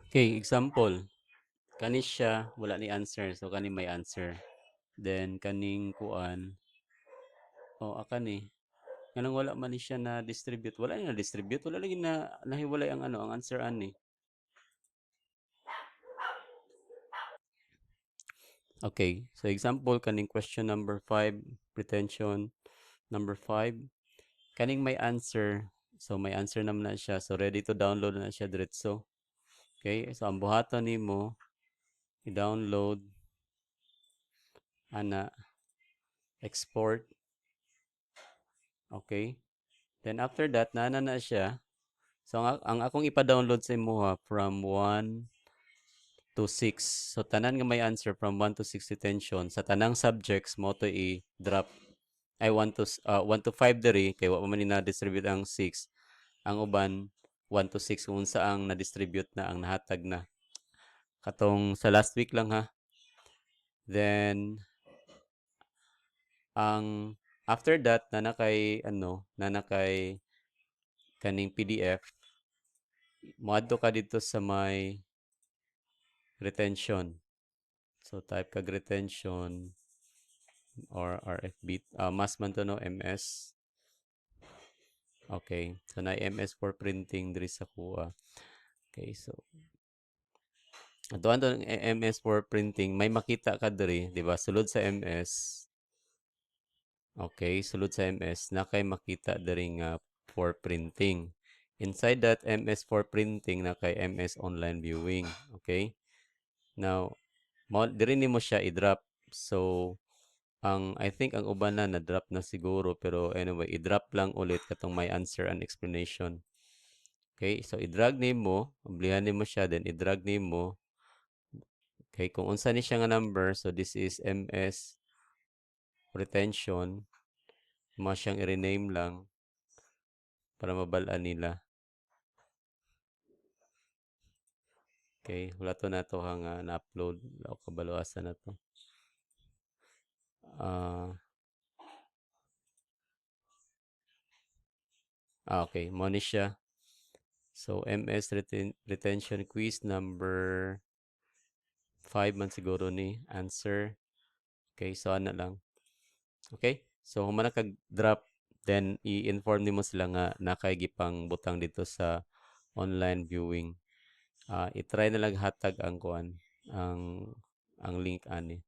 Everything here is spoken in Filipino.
Okay, example. Kani siya, wala ni answer. So, kani may answer. Then, kaning kuan. Aka ni. Kanang wala man ni siya na-distribute. Wala ni na-distribute. Wala lagi na nahiwalay ang ang answer ani. Okay, so example, kaning question number 5, pretension number 5. Kaning may answer. So, may answer naman na siya. So, ready to download na siya diretso. Okay, so ang buhaton nimo i-download ana export. Okay, then after that nana na siya. So ang akong ipa-download sa imuha from 1 to 6. So tanan nga may answer from 1 to 6 detention sa tanang subjects mo to i-drop ay 1 to 5 diri kay wa pa man ni na-distribute ang 6. Ang uban 1 to 6 kung saang na-distribute na ang nahatag na. Katong sa last week lang ha. Then ang after that na kay kaning PDF, moadto ka dito sa may retention. So type kag retention or RFB, mas man to no MS. Okay, so na MS for printing diri sa kuha. Okay, so ato MS for printing, may makita ka diri, di ba? Sulod sa MS. Okay, sulod sa MS na kay makita diri nga for printing. Inside that MS for printing na kay MS online viewing. Okay? Now, diri nimo siya i-drop. So, I think ang uban na na-drop na siguro pero anyway, i-drop lang ulit katong may answer and explanation. Okay? So, i-drag nimo, amblihan nimo siya then i-drag nimo. Okay, kung unsa ni siya nga number, so this is MS retention. Mo siyang i-rename lang para mabalaan nila. Okay, wala to na to nga na-upload. Wala ko kabaluasan na to. Okay, mo ni siya. So, MS retention quiz number 5 man siguro ni answer. Okay, so ana lang. Okay, so kung man kag-drop, then i-inform nimo sila nga nakaigipang butang dito sa online viewing. I-try na lang hatag ang kuan ang link ani.